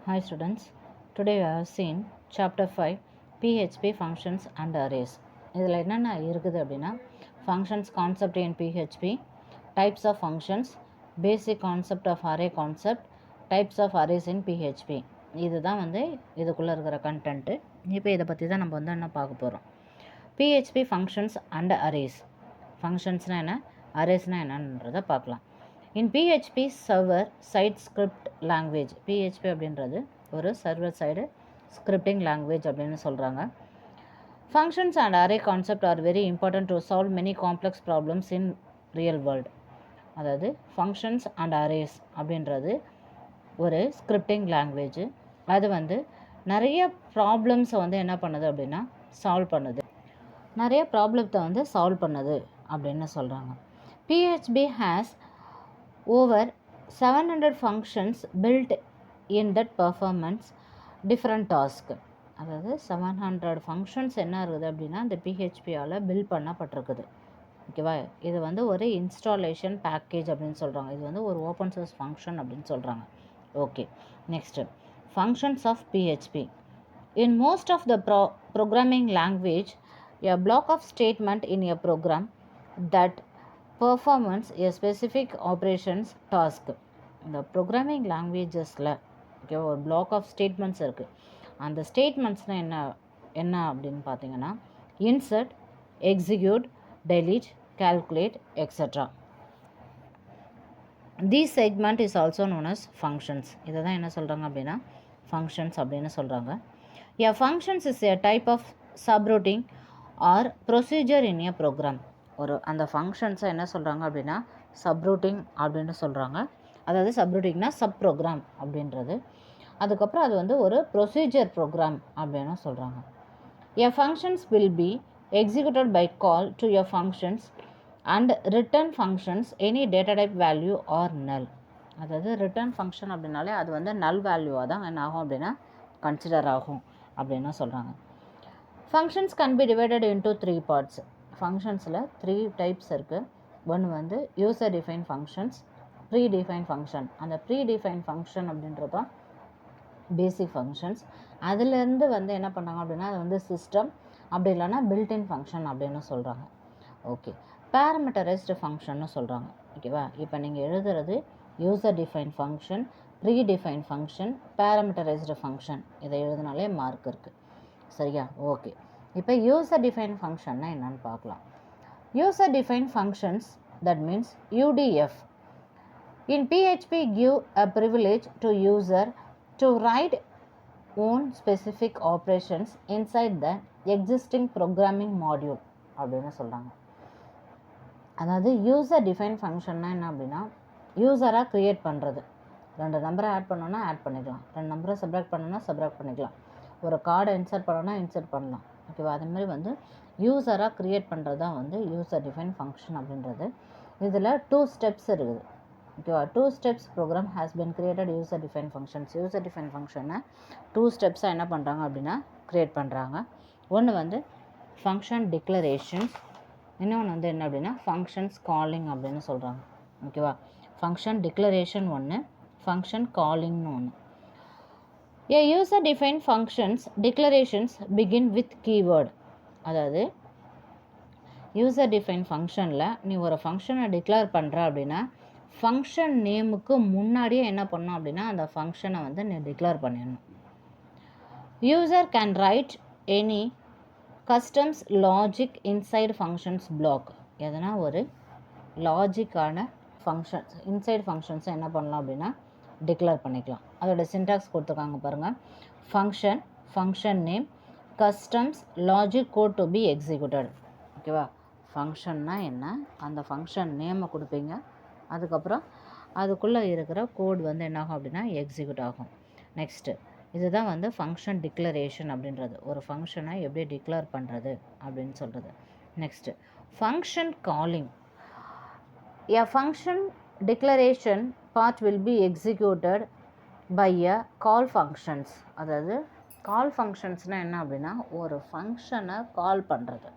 Hi students, today we have seen chapter 5 PHP functions and arrays. இதில் என்னென்ன இருக்குது அப்படின்னா functions concept in PHP, types of functions, basic concept of array concept, types of arrays in PHP. இதுதான் இதுக்குள்ளே இருக்கிற content. இப்போ இதை பற்றி தான் நம்ம என்ன பார்க்க போகிறோம். PHP functions and arrays. ஃபங்க்ஷன்ஸ்னால் என்ன, அரேஸ்னால் என்னன்றதை பார்க்கலாம். In PHP server side script language, PHP அப்படின்றது ஒரு சர்வர் சைடு ஸ்கிரிப்டிங் லாங்குவேஜ் அப்படின்னு சொல்கிறாங்க. Functions and array concept are very important to solve many complex problems in real world. அதாவது ஃபங்க்ஷன்ஸ் அண்ட் அரேஸ் அப்படின்றது ஒரு ஸ்கிரிப்டிங் லாங்குவேஜ். அது நிறைய ப்ராப்ளம்ஸை என்ன பண்ணுது அப்படின்னா சால்வ் பண்ணுது, நிறைய ப்ராப்ளத்தை சால்வ் பண்ணுது அப்படின்னு சொல்கிறாங்க. PHP has over 700 functions built in that performance different task. அதாவது 700 ஃபங்க்ஷன்ஸ் என்ன இருக்குது அப்படின்னா இந்த PHPயால் பில்ட் பண்ணப்பட்டிருக்குது. ஓகேவா, இது ஒரு இன்ஸ்டாலேஷன் பேக்கேஜ் அப்படின்னு சொல்கிறாங்க. இது ஒரு ஓப்பன் சோர்ஸ் ஃபங்க்ஷன் அப்படின்னு சொல்கிறாங்க. Okay, next functions of PHP. In most of the programming language, a block of statement in a program that performance a specific operations task. இந்த ப்ரோக்ராமிங் லாங்குவேஜஸில் ஒரு பிளாக் ஆஃப் ஸ்டேட்மெண்ட்ஸ் இருக்குது. அந்த ஸ்டேட்மெண்ட்ஸ்னால் என்ன அப்படின்னு பார்த்தீங்கன்னா insert, execute, delete, calculate extra. These segment is also known as functions. இதை தான் என்ன சொல்கிறாங்க அப்படின்னா ஃபங்க்ஷன்ஸ் அப்படின்னு சொல்கிறாங்க. A functions is a type of subroutine or procedure in a program. அந்த ஃபங்க்ஷன்ஸை என்ன சொல்கிறாங்க அப்படின்னா சப்ரூட்டிங் அப்படின்னு சொல்கிறாங்க. அதாவது சப்ரூட்டிங்னா சப் ப்ரோக்ராம் அப்படின்றது. அதுக்கப்புறம் அது ஒரு ப்ரொசீஜர் ப்ரோக்ராம் அப்படின்னு சொல்கிறாங்க. A functions will be executed by call to a functions and return functions any data type value or null. அதாவது ரிட்டர்ன் ஃபங்க்ஷன் அப்படின்னாலே அது நல் வேல்யூவாக தான் என்ன ஆகும் அப்படின்னா கன்சிடர் ஆகும் அப்படின்னு சொல்கிறாங்க. Functions can be divided into 3 parts. ஃபங்க்ஷன்ஸில் 3 டைப்ஸ் இருக்குது. ஒன்று user define functions, predefine function. அந்த ப்ரீ டிஃபைன் ஃபங்க்ஷன் அப்படின்றது தான் பேசிக் ஃபங்க்ஷன்ஸ். அதுலேருந்து என்ன பண்ணாங்க அப்படின்னா அது சிஸ்டம், அப்படி இல்லைன்னா பில்டின் ஃபங்க்ஷன் அப்படின்னு சொல்கிறாங்க. ஓகே, பேராமீட்டரைஸ்டு ஃபங்க்ஷன்னு சொல்கிறாங்க. ஓகேவா, இப்போ நீங்கள் எழுதுறது user define function, predefine function, parameterized function. இதை எழுதினாலே மார்க் இருக்குது. சரியா? ஓகே, இப்போ யூசர் டிஃபைன் ஃபங்க்ஷன்னா என்னன்னு பார்க்கலாம். User define functions, that means UDF. In PHP give a privilege to user to write own specific operations inside the existing programming module அப்படின்னு சொல்கிறாங்க. அதாவது யூசர் டிஃபைன் ஃபங்க்ஷன்னா என்ன அப்படின்னா யூசராக க்ரியேட் பண்ணுறது. 2 நம்பரை ஆட் பண்ணோன்னா ஆட் பண்ணிக்கலாம், 2 நம்பரை சப்ராக்ட் பண்ணோன்னா சப்ராக்ட் பண்ணிக்கலாம், ஒரு கார்டை இன்சர்ட் பண்ணோன்னா இன்சர்ட் பண்ணலாம். ஓகேவா, அதுமாதிரி யூசராக க்ரியேட் பண்ணுறது தான் யூசர் டிஃபைன் ஃபங்க்ஷன் அப்படின்றது. இதில் 2 ஸ்டெப்ஸ் இருக்குது. ஓகேவா, 2 steps program has been created user define functions. User define ஃபங்க்ஷனை 2 ஸ்டெப்ஸாக என்ன பண்ணுறாங்க அப்படின்னா க்ரியேட் பண்ணுறாங்க. ஒன்று ஃபங்க்ஷன் டிக்ளரேஷன்ஸ், இன்னொன்று என்ன அப்படின்னா ஃபங்க்ஷன்ஸ் காலிங் அப்படின்னு சொல்கிறாங்க. ஓகேவா, ஃபங்க்ஷன் டிக்ளரேஷன் ஒன்று, ஃபங்க்ஷன் காலிங்னு ஒன்று. A user defined functions declarations begin with keyword. அதாவது யூசர் டிஃபைன் ஃபங்க்ஷனில் நீ ஒரு ஃபங்க்ஷனை டிக்ளேர் பண்ணுற அப்படின்னா ஃபங்க்ஷன் நேமுக்கு முன்னாடியே என்ன பண்ணணும் அப்படின்னா அந்த ஃபங்க்ஷனை நீ டிக்ளேர் பண்ணிடணும். User can write any customs logic inside functions block. எதனா ஒரு லாஜிக்கான ஃபங்க்ஷன்ஸ் இன்சைட் ஃபங்க்ஷன்ஸை என்ன பண்ணலாம் அப்படின்னா டிக்ளேர் பண்ணிக்கலாம். அதோட சின்டாக்ஸ் கொடுத்துருக்காங்க பாருங்கள். Function, function name, customs, logic code to be executed. ஓகேவா, ஃபங்க்ஷன்னா என்ன, அந்த ஃபங்க்ஷன் நேமை கொடுப்பீங்க, அதுக்கப்புறம் அதுக்குள்ளே இருக்கிற கோட் என்ன ஆகும் அப்படின்னா எக்ஸிக்யூட் ஆகும். நெக்ஸ்ட்டு இதுதான் ஃபங்க்ஷன் டிக்ளரேஷன் அப்படின்றது. ஒரு ஃபங்க்ஷனை எப்படி டிக்ளேர் பண்ணுறது அப்படின்னு சொல்கிறது. Next function calling. A function declaration part will be executed by a call functions. அதாவது கால் ஃபங்க்ஷன்ஸ்னால் என்ன அப்படின்னா ஒரு ஃபங்க்ஷனை கால் பண்ணுறது,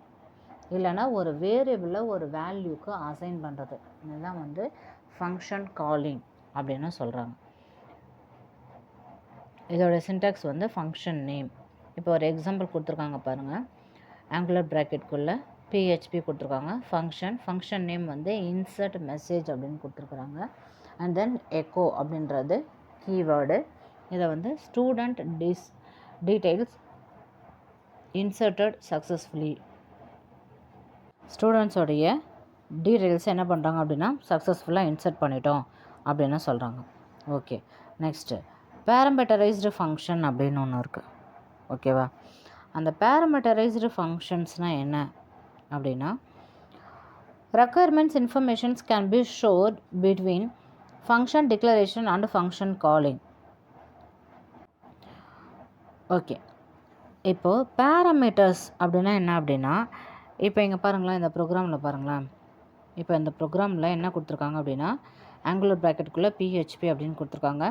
இல்லைனா ஒரு வேரியபிளில் ஒரு வேல்யூக்கு அசைன் பண்ணுறது. இதுதான் ஃபங்க்ஷன் காலிங் அப்படின்னு சொல்கிறாங்க. இதோட சின்டாக்ஸ் வந்து ஃபங்க்ஷன் நேம். இப்போ ஒரு எக்ஸாம்பிள் கொடுத்துருக்காங்க பாருங்கள். ஆங்குலர் ப்ராக்கெட்குள்ளே PHP கொடுத்துருக்காங்க. ஃபங்க்ஷன் நேம் வந்து இன்சர்ட் மெசேஜ் அப்படின்னு கொடுத்துருக்குறாங்க. அண்ட் தென் எக்கோ அப்படின்றது கீவேர்டு. இதை வந்து ஸ்டூடெண்ட் டீட்டெயில்ஸ் இன்சர்ட்டட் சக்ஸஸ்ஃபுல்லி. ஸ்டூடெண்ட்ஸோடைய டீட்டெயில்ஸ் என்ன பண்ணுறாங்க அப்படின்னா சக்ஸஸ்ஃபுல்லாக இன்சர்ட் பண்ணிட்டோம் அப்படின்னு சொல்கிறாங்க. ஓகே, நெக்ஸ்ட்டு பேரமெட்டரைஸ்டு ஃபங்க்ஷன் அப்படின்னு ஒன்று இருக்குது. ஓகேவா? அந்த பேரமெட்டரைஸ்டு ஃபங்க்ஷன்ஸ்னால் என்ன அப்படின்னா requirements informations can be stored between function declaration and function calling. Okay, இப்போது பேராமீட்டர்ஸ் அப்படின்னா என்ன அப்படின்னா, இப்போ இங்கே பாருங்களேன், இந்த ப்ரோக்ராமில் பாருங்களேன். இப்போ இந்த ப்ரோக்ராமில் என்ன கொடுத்துருக்காங்க அப்படின்னா ஆங்குலர் ப்ராக்கெட்டுக்குள்ளே PHP அப்படின்னு கொடுத்துருக்காங்க.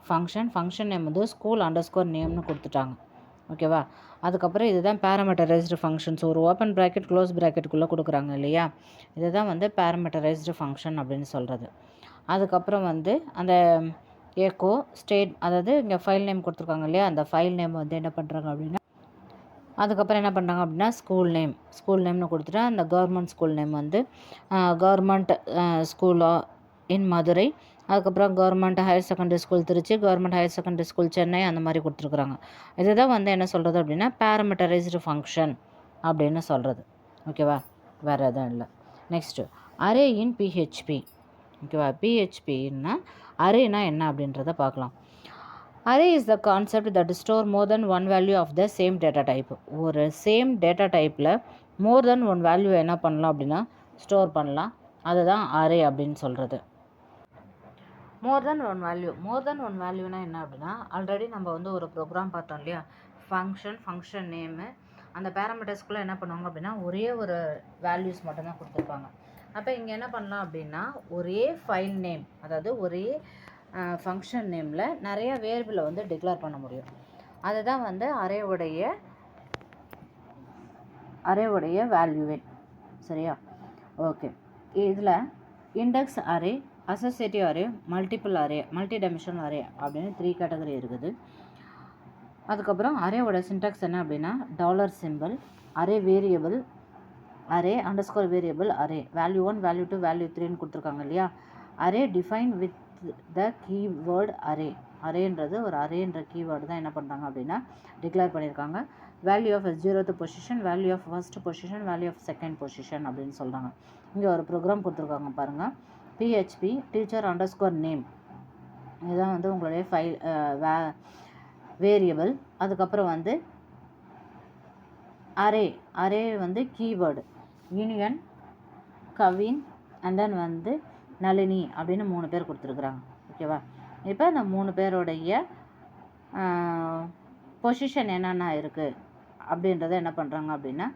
ஃபங்க்ஷன் நேம் வந்து ஸ்கூல் அண்டர்ஸ்கோர் நேம்னு கொடுத்துட்டாங்க. ஓகேவா? அதுக்கப்புறம் இதுதான் பேராமீட்டரைஸ்டு ஃபங்க்ஷன்ஸ். ஒரு ஓப்பன் ப்ராக்கெட் க்ளோஸ் ப்ராக்கெட்டுக்குள்ளே கொடுக்குறாங்க இல்லையா? இதுதான் வந்து பேராமீட்டரைஸ்டு ஃபங்க்ஷன் அப்படின்னு சொல்கிறது. அதுக்கப்புறம் வந்து அந்த எக்கோ ஸ்டேட், அதாவது இங்கே ஃபைல் நேம் கொடுத்துருக்காங்க இல்லையா? அந்த ஃபைல் நேம் வந்து என்ன பண்ணுறாங்க அப்படின்னா அதுக்கப்புறம் என்ன பண்ணுறாங்க அப்படின்னா ஸ்கூல் நேம்னு கொடுத்துட்டா அந்த கவர்மெண்ட் ஸ்கூல் நேம் வந்து கவர்மெண்ட் ஸ்கூல் இன் மதுரை, அதுக்கப்புறம் government higher secondary school Tiruchi, government higher secondary school Chennai, அந்த மாதிரி கொடுத்துருக்குறாங்க. இதுதான் வந்து என்ன சொல்கிறது அப்படின்னா பேராமீட்டரைஸ்டு ஃபங்க்ஷன் அப்படின்னு சொல்கிறது. ஓகேவா? வேறு எதுவும் இல்லை. நெக்ஸ்ட்டு அரே இன் PHP. ஓகேவா? PHPன்னா அரேனா என்ன அப்படின்றத பார்க்கலாம். Array is the concept that store more than one value of the same data type. ஒரு சேம் டேட்டா டைப்பில் மோர் தென் ஒன் வேல்யூ என்ன பண்ணலாம் அப்படின்னா ஸ்டோர் பண்ணலாம். அதுதான் அரே அப்படின்னு சொல்கிறது. மோர் தென் ஒன் வேல்யூனா என்ன அப்படின்னா, ஆல்ரெடி நம்ம வந்து ஒரு ப்ரோக்ராம் பார்த்தோம் இல்லையா? ஃபங்க்ஷன் நேமு, அந்த பேராமீட்டர்ஸ்குள்ளே என்ன பண்ணுவாங்க அப்படின்னா ஒரே ஒரு வேல்யூஸ் மட்டும்தான் கொடுத்துருப்பாங்க. அப்போ இங்கே என்ன பண்ணலாம் அப்படின்னா ஒரே ஃபைல் நேம், அதாவது ஒரே ஃபங்க்ஷன் நேமில் நிறைய வேரியபிளை வந்து டிக்ளேர் பண்ண முடியும். அதுதான் வந்து அரேவுடைய வேல்யூவே. சரியா? ஓகே, இதில் index array, associative array, multiple array, multi dimensional array அப்படின்னு 3 கேட்டகரி இருக்குது. அதுக்கப்புறம் அரேவோட சின்டாக்ஸ் என்ன அப்படின்னா $, array variable, array underscore variable, array value 1, value 2, value 3ன்னு கொடுத்துருக்காங்க இல்லையா? Array define with the keyword அரேன்றது ஒரு அரேன்ற கீவேர்டு தான் என்ன பண்ணுறாங்க அப்படின்னா டிக்ளேர் பண்ணியிருக்காங்க. Value of 0th position, value of 1st position, value of 2nd position அப்படின்னு சொல்கிறாங்க. இங்கே ஒரு ப்ரோக்ராம் கொடுத்துருக்காங்க பாருங்கள். PHP டீச்சர் அண்டர்ஸ்கோர் நேம், இதுதான் வந்து உங்களுடைய ஃபைல் வேரியபிள். அதுக்கப்புறம் வந்து அரே வந்து keyword union, Kavin and then வந்து நளினி அப்படின்னு 3 பேர் கொடுத்துருக்குறாங்க. ஓகேவா? இப்போ இந்த 3 பேருடைய பொசிஷன் என்னென்ன இருக்குது அப்படின்றத என்ன பண்ணுறாங்க அப்படின்னா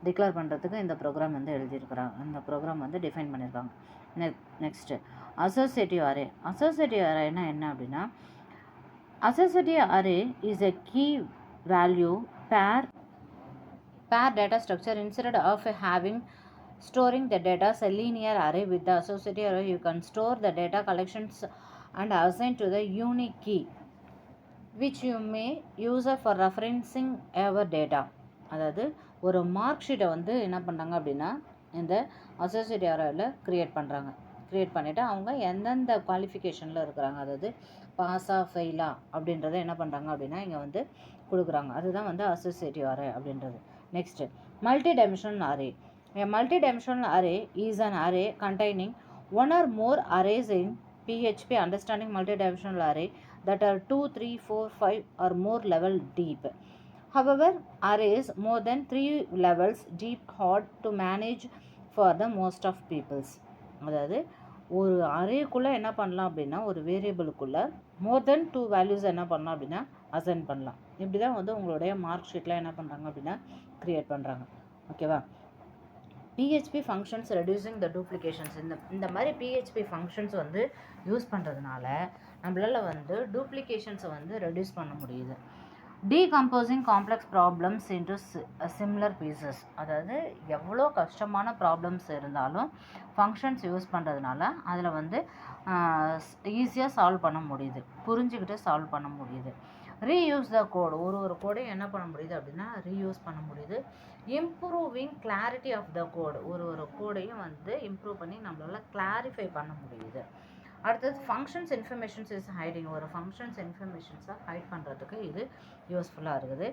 டிக்ளேர் பண்ணுறதுக்கு இந்த ப்ரோக்ராம் வந்து எழுதியிருக்கிறாங்க. இந்த ப்ரோக்ராம் வந்து டிஃபைன் பண்ணியிருக்காங்க. நெக்ஸ்ட்டு அசோசியேட்டிவ் அரேனா என்ன அப்படின்னா associative array is a key value pair data structure. Instead of storing the data as a linear array, with the associative array you can store the data collections and assign to the unique key which you may use for referencing our data. அதாவது ஒரு mark ஷீட்டை வந்து என்ன பண்ணுறாங்க அப்படின்னா இந்த associative அரேயில் create பண்ணிவிட்டு அவங்க எந்தெந்த குவாலிஃபிகேஷனில் இருக்கிறாங்க, அதாவது பாஸா ஃபெயிலா அப்படின்றத என்ன பண்ணுறாங்க அப்படின்னா இங்கே வந்து கொடுக்குறாங்க. அதுதான் வந்து அசோசியேட்டிவ் அரே அப்படின்றது. Next, multi-dimensional array. A multi-dimensional array is an array containing one or more arrays in PHP. Understanding multi-dimensional array that are 2, 3, 4, 5 or more level deep. However, arrays more than 3 levels deep hard to manage for the most of peoples. அதாவது ஒரு அரேக்குள்ளே என்ன பண்ணலாம் அப்படின்னா ஒரு வேரியபிளுக்குள்ளே மோர் தென் 2 values என்ன பண்ணலாம் அப்படின்னா assign பண்ணலாம். இப்படி தான் வந்து உங்களுடைய மார்க் ஷீட்டில் என்ன பண்ணுறாங்க அப்படின்னா க்ரியேட் பண்ணுறாங்க. ஓகேவா? PHP functions reducing the duplications. இந்த மாதிரி PHP ஃபங்க்ஷன்ஸ் வந்து யூஸ் பண்ணுறதுனால நம்மளால் வந்து டூப்ளிகேஷன்ஸை வந்து ரெடியூஸ் பண்ண முடியுது. Decomposing complex problems into similar pieces. அதாவது எவ்வளோ கஷ்டமான ப்ராப்ளம்ஸ் இருந்தாலும் ஃபங்க்ஷன்ஸ் யூஸ் பண்ணுறதுனால அதில் வந்து ஈஸியாக சால்வ் பண்ண முடியுது, புரிஞ்சுக்கிட்டு சால்வ் பண்ண முடியுது. ரீயூஸ் த கோடு, ஒரு கோடையும் என்ன பண்ண முடியுது அப்படின்னா ரீயூஸ் பண்ண முடியுது. இம்ப்ரூவிங் கிளாரிட்டி ஆஃப் த கோடு, ஒரு கோடையும் வந்து இம்ப்ரூவ் பண்ணி நம்மளால் கிளாரிஃபை பண்ண முடியுது. அடுத்தது ஃபங்க்ஷன்ஸ் இன்ஃபர்மேஷன்ஸ் இஸ் ஹைடிங், ஒரு ஃபங்க்ஷன்ஸ் இன்ஃபர்மேஷன்ஸை ஹைட் பண்ணுறதுக்கு இது யூஸ்ஃபுல்லாக இருக்குது.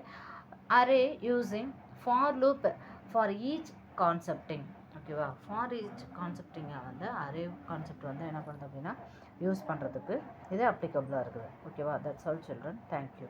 Array using for loop for each concepting, ஓகேவா. ஃபார் ஈச் கான்செப்டிங்கை வந்து அரே கான்செப்ட் வந்து என்ன பண்ணுறது அப்படின்னா யூஸ் பண்ணுறதுக்கு இது அப்ளிகபிளாக இருக்குது, ஓகேவா. That's all children, thank you.